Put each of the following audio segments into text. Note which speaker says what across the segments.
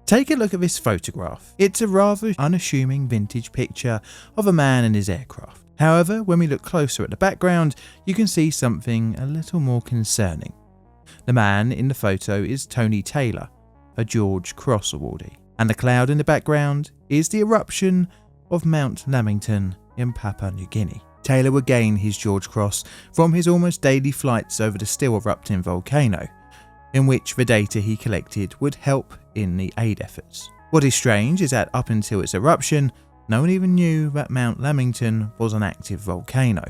Speaker 1: Take a look at this photograph. It's a rather unassuming vintage picture of a man and his aircraft. However, when we look closer at the background, you can see something a little more concerning. The man in the photo is Tony Taylor, a George Cross awardee, and the cloud in the background is the eruption of Mount Lamington in Papua New Guinea. Taylor would gain his George Cross from his almost daily flights over the still erupting volcano, in which the data he collected would help in the aid efforts. What is strange is that up until its eruption, no one even knew that Mount Lamington was an active volcano.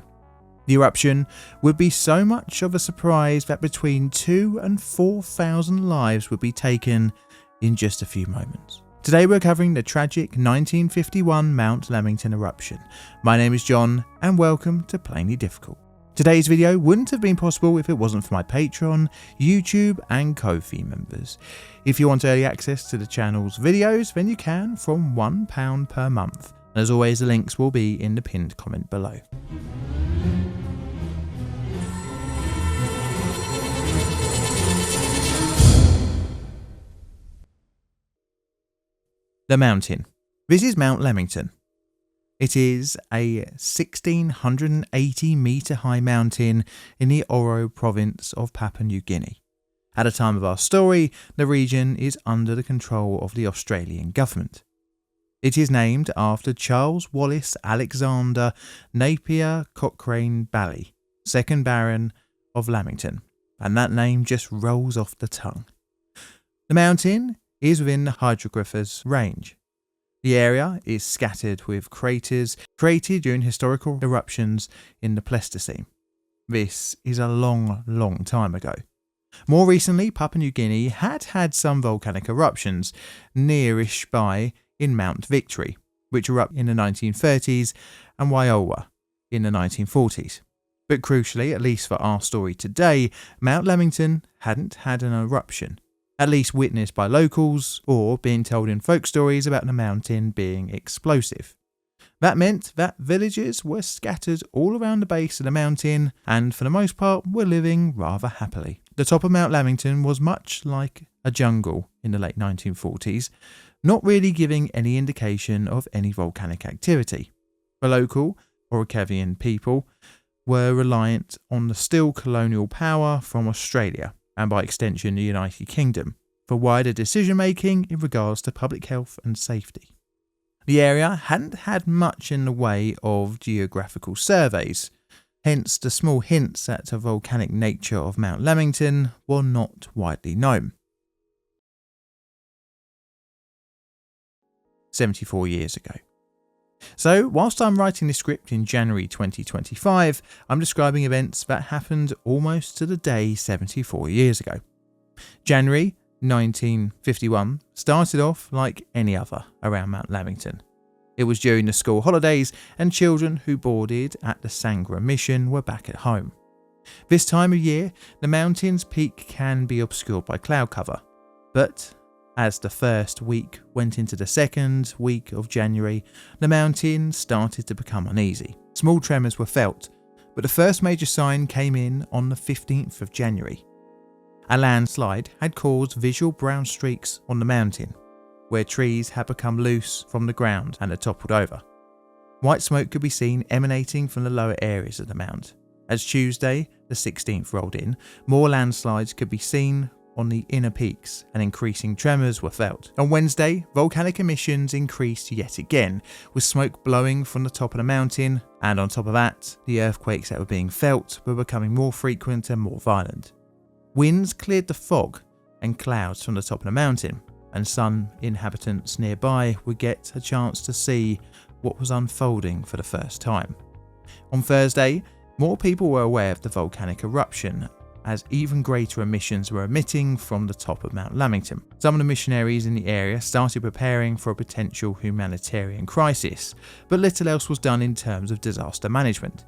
Speaker 1: The eruption would be so much of a surprise that between 2,000 and 4,000 lives would be taken in just a few moments. Today we're covering the tragic 1951 Mount Lamington eruption. My name is John and welcome to Plainly Difficult. Today's video wouldn't have been possible if it wasn't for my Patreon, YouTube and Ko-fi members. If you want early access to the channel's videos, then you can from £1 per month. And as always, the links will be in the pinned comment below. The mountain. This is Mount Lamington. It is a 1,680 metre high mountain in the Oro province of Papua New Guinea. At the time of our story, the region is under the control of the Australian government. It is named after Charles Wallace Alexander Napier Cochrane Bally, 2nd Baron of Lamington, and that name just rolls off the tongue. The mountain is within the hydrographer's range. The area is scattered with craters created during historical eruptions in the Pleistocene. This is a long time ago. More recently, Papua New Guinea had some volcanic eruptions nearish by in Mount Victory, which erupted in the 1930s, and Waiawa in the 1940s. But crucially, at least for our story today, Mount Lamington hadn't had an eruption, at least witnessed by locals or being told in folk stories about the mountain being explosive. That meant that villagers were scattered all around the base of the mountain and for the most part were living rather happily. The top of Mount Lamington was much like a jungle in the late 1940s, not really giving any indication of any volcanic activity. The local Orokevian people were reliant on the still colonial power from Australia, and by extension the United Kingdom, for wider decision-making in regards to public health and safety. The area hadn't had much in the way of geographical surveys, hence the small hints at the volcanic nature of Mount Lamington were not widely known. 74 years ago. So, whilst I'm writing this script in January 2025, I'm describing events that happened almost to the day 74 years ago. January 1951 started off like any other around Mount Lamington. It was during the school holidays and children who boarded at the Sangra mission were back at home. This time of year, the mountain's peak can be obscured by cloud cover, but as the first week went into the second week of January, the mountain started to become uneasy. Small tremors were felt, but the first major sign came in on the 15th of January. A landslide had caused visual brown streaks on the mountain, where trees had become loose from the ground and had toppled over. White smoke could be seen emanating from the lower areas of the mount. As Tuesday, the 16th, rolled in, more landslides could be seen on the inner peaks and increasing tremors were felt. On Wednesday, volcanic emissions increased yet again, with smoke blowing from the top of the mountain, and on top of that, the earthquakes that were being felt were becoming more frequent and more violent. Winds cleared the fog and clouds from the top of the mountain, and some inhabitants nearby would get a chance to see what was unfolding for the first time. On Thursday, more people were aware of the volcanic eruption, as even greater emissions were emitting from the top of Mount Lamington. Some of the missionaries in the area started preparing for a potential humanitarian crisis, but little else was done in terms of disaster management.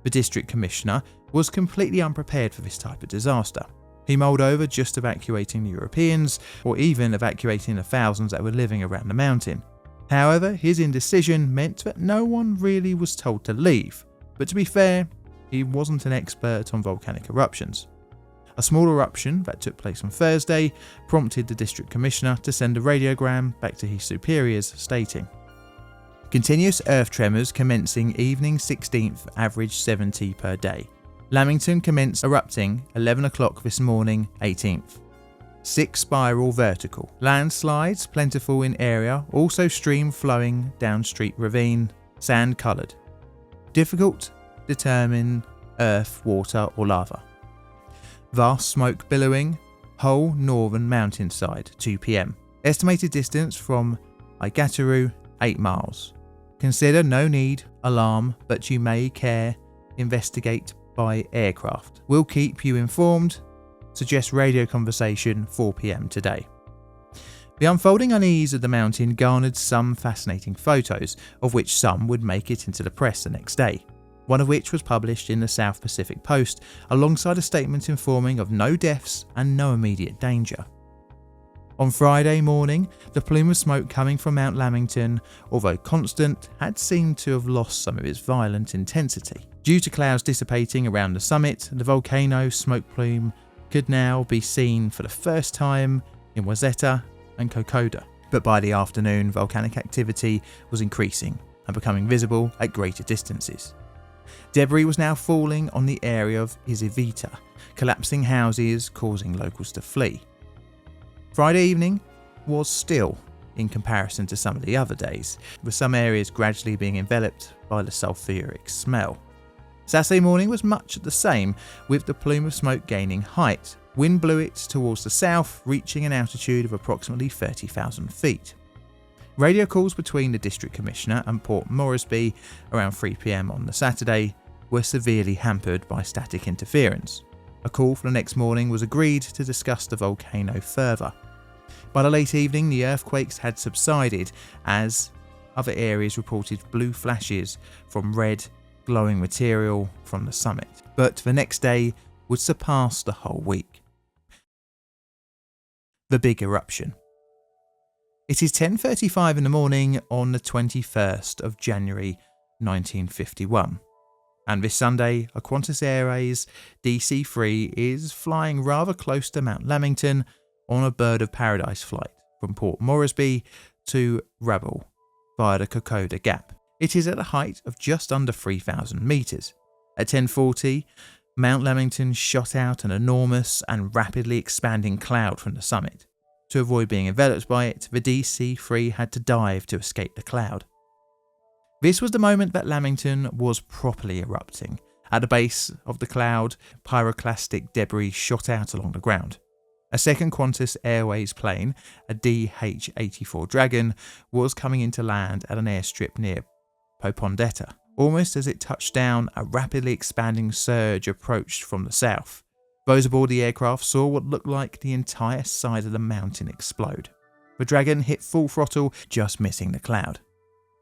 Speaker 1: The district commissioner was completely unprepared for this type of disaster. He mulled over just evacuating the Europeans, or even evacuating the thousands that were living around the mountain. However, his indecision meant that no one really was told to leave, but to be fair, he wasn't an expert on volcanic eruptions. A small eruption that took place on Thursday prompted the district commissioner to send a radiogram back to his superiors stating, "Continuous earth tremors commencing evening 16th, average 70 per day. Lamington commenced erupting 11 o'clock this morning 18th. 6 spiral vertical. Landslides plentiful in area, also stream flowing down street ravine, sand coloured. Difficult determine earth, water or lava. Vast smoke billowing, whole northern mountainside 2 p.m. Estimated distance from Igataru 8 miles. Consider no need alarm, but you may care investigate by aircraft. Will keep you informed. Suggest radio conversation 4 p.m. today." The unfolding unease of the mountain garnered some fascinating photos, of which some would make it into the press the next day, one of which was published in the South Pacific Post alongside a statement informing of no deaths and no immediate danger. On Friday morning, the plume of smoke coming from Mount Lamington, although constant, had seemed to have lost some of its violent intensity. Due to clouds dissipating around the summit, the volcano smoke plume could now be seen for the first time in Wazetta and Kokoda. But by the afternoon, volcanic activity was increasing and becoming visible at greater distances. Debris was now falling on the area of Izivita, collapsing houses, causing locals to flee. Friday evening was still in comparison to some of the other days, with some areas gradually being enveloped by the sulphuric smell. Saturday morning was much the same, with the plume of smoke gaining height. Wind blew it towards the south, reaching an altitude of approximately 30,000 feet. Radio calls between the district commissioner and Port Moresby around 3 p.m. on the Saturday were severely hampered by static interference. A call for the next morning was agreed to discuss the volcano further. By the late evening, the earthquakes had subsided as other areas reported blue flashes from red, glowing material from the summit. But the next day would surpass the whole week. The big eruption. It is 10:35 in the morning on the 21st of January 1951. And this Sunday, a Qantas Airways DC-3 is flying rather close to Mount Lamington on a Bird of Paradise flight from Port Moresby to Rabaul via the Kokoda Gap. It is at a height of just under 3,000 metres. At 10:40, Mount Lamington shot out an enormous and rapidly expanding cloud from the summit. To avoid being enveloped by it, the DC-3 had to dive to escape the cloud. This was the moment that Lamington was properly erupting. At the base of the cloud, pyroclastic debris shot out along the ground. A second Qantas Airways plane, a DH-84 Dragon, was coming into land at an airstrip near Popondetta. Almost as it touched down, a rapidly expanding surge approached from the south. Those aboard the aircraft saw what looked like the entire side of the mountain explode. The Dragon hit full throttle, just missing the cloud.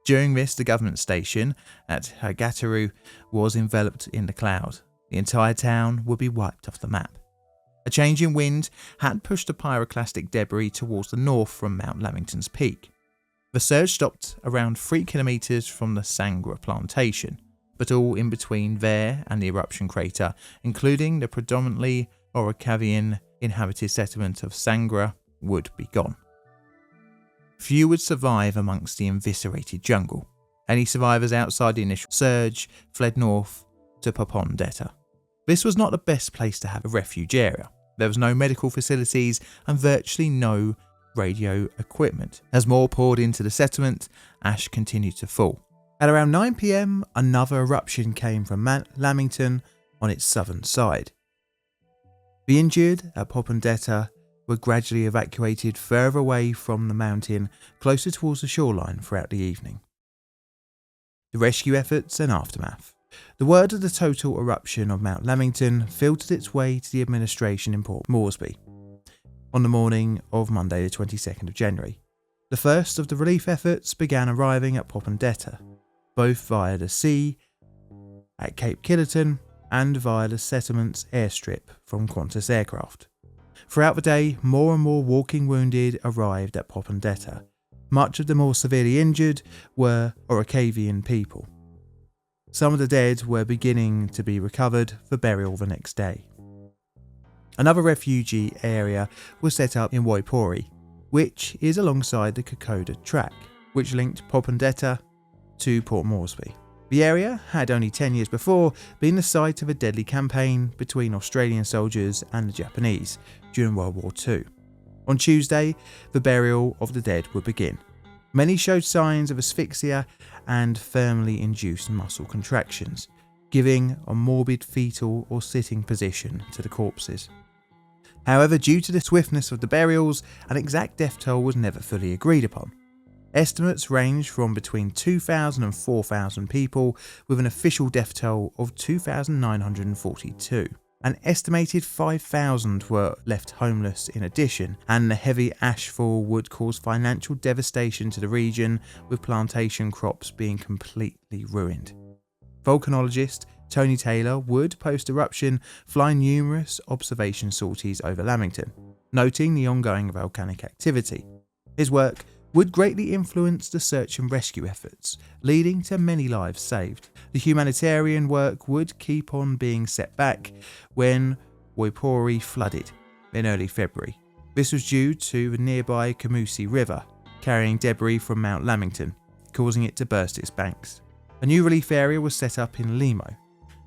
Speaker 1: During this, the government station at Igataru was enveloped in the cloud. The entire town would be wiped off the map. A change in wind had pushed the pyroclastic debris towards the north from Mount Lamington's peak. The surge stopped around 3 kilometres from the Sangra plantation, but all in between there and the eruption crater, including the predominantly Orokavian inhabited settlement of Sangra, would be gone. Few would survive amongst the eviscerated jungle. Any survivors outside the initial surge fled north to Popondetta. This was not the best place to have a refuge area. There was no medical facilities and virtually no radio equipment. As more poured into the settlement, ash continued to fall. At around 9 p.m, another eruption came from Mount Lamington on its southern side. The injured at Popondetta were gradually evacuated further away from the mountain, closer towards the shoreline throughout the evening. The rescue efforts and aftermath. The word of the total eruption of Mount Lamington filtered its way to the administration in Port Moresby on the morning of Monday the 22nd of January. The first of the relief efforts began arriving at Popondetta, both via the sea at Cape Killerton and via the settlement's airstrip from Qantas aircraft. Throughout the day, more and more walking wounded arrived at Popondetta. Much of the more severely injured were Orokavian people. Some of the dead were beginning to be recovered for burial the next day. Another refugee area was set up in Woipori, which is alongside the Kokoda track, which linked Popondetta to Port Moresby. The area had only 10 years before been the site of a deadly campaign between Australian soldiers and the Japanese during World War II. On Tuesday, the burial of the dead would begin. Many showed signs of asphyxia and thermally induced muscle contractions, giving a morbid fetal or sitting position to the corpses. However, due to the swiftness of the burials, an exact death toll was never fully agreed upon. Estimates range from between 2,000 and 4,000 people, with an official death toll of 2,942. An estimated 5,000 were left homeless in addition, and the heavy ashfall would cause financial devastation to the region, with plantation crops being completely ruined. Volcanologist Tony Taylor would, post-eruption, fly numerous observation sorties over Lamington, noting the ongoing volcanic activity. His work would greatly influence the search and rescue efforts, leading to many lives saved. The humanitarian work would keep on being set back when Woipori flooded in early February. This was due to the nearby Kamusi River carrying debris from Mount Lamington, causing it to burst its banks. A new relief area was set up in Limo,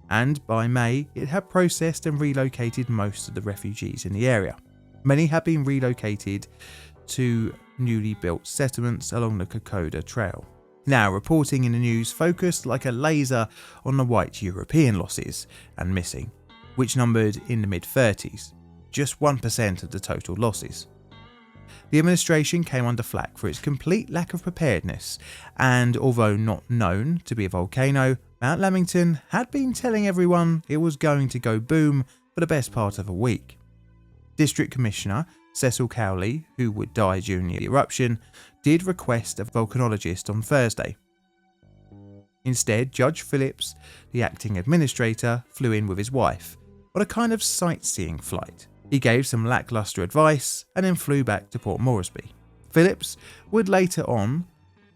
Speaker 1: and by May it had processed and relocated most of the refugees in the area. Many had been relocated to newly built settlements along the Kokoda Trail. Now, reporting in the news focused like a laser on the white European losses and missing, which numbered in the mid-30s, just 1% of the total losses. The administration came under flak for its complete lack of preparedness, and although not known to be a volcano, Mount Lamington had been telling everyone it was going to go boom for the best part of a week. District Commissioner Cecil Cowley, who would die during the eruption, did request a volcanologist on Thursday. Instead, Judge Phillips, the acting administrator, flew in with his wife on a kind of sightseeing flight. He gave some lackluster advice and then flew back to Port Moresby. Phillips would later on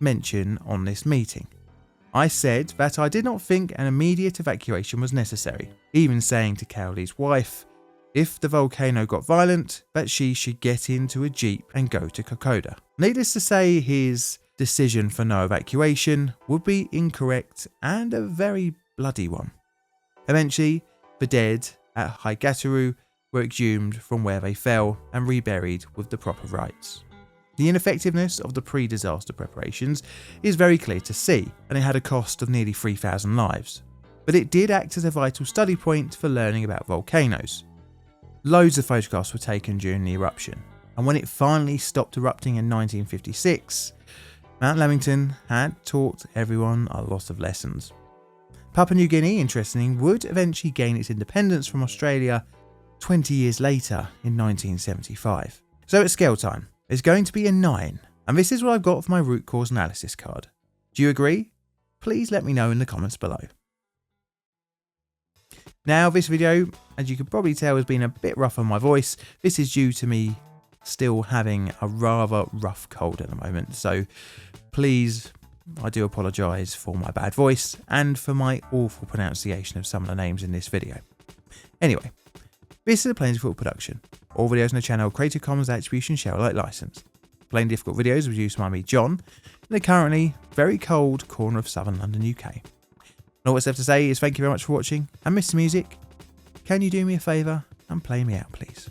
Speaker 1: mention on this meeting, "I said that I did not think an immediate evacuation was necessary," even saying to Cowley's wife, if the volcano got violent, that she should get into a jeep and go to Kokoda. Needless to say, his decision for no evacuation would be incorrect and a very bloody one. Eventually, the dead at Haigataru were exhumed from where they fell and reburied with the proper rites. The ineffectiveness of the pre-disaster preparations is very clear to see, and it had a cost of nearly 3,000 lives. But it did act as a vital study point for learning about volcanoes. Loads of photographs were taken during the eruption, and when it finally stopped erupting in 1956, Mount Lamington had taught everyone a lot of lessons. Papua New Guinea, interestingly, would eventually gain its independence from Australia 20 years later in 1975. So at scale time, it's going to be a 9, and this is what I've got for my root cause analysis card. Do you agree? Please let me know in the comments below. Now, this video, as you can probably tell, has been a bit rough on my voice. This is due to me still having a rather rough cold at the moment, so please, I do apologise for my bad voice and for my awful pronunciation of some of the names in this video. Anyway, this is a Plain Difficult production. All videos on the channel Creative Commons Attribution Share Alike licensed. Plain Difficult videos were produced by me, John, in the currently very cold corner of southern London, UK. And all that's left to say is thank you very much for watching, and Mr. Music, can you do me a favour and play me out, please?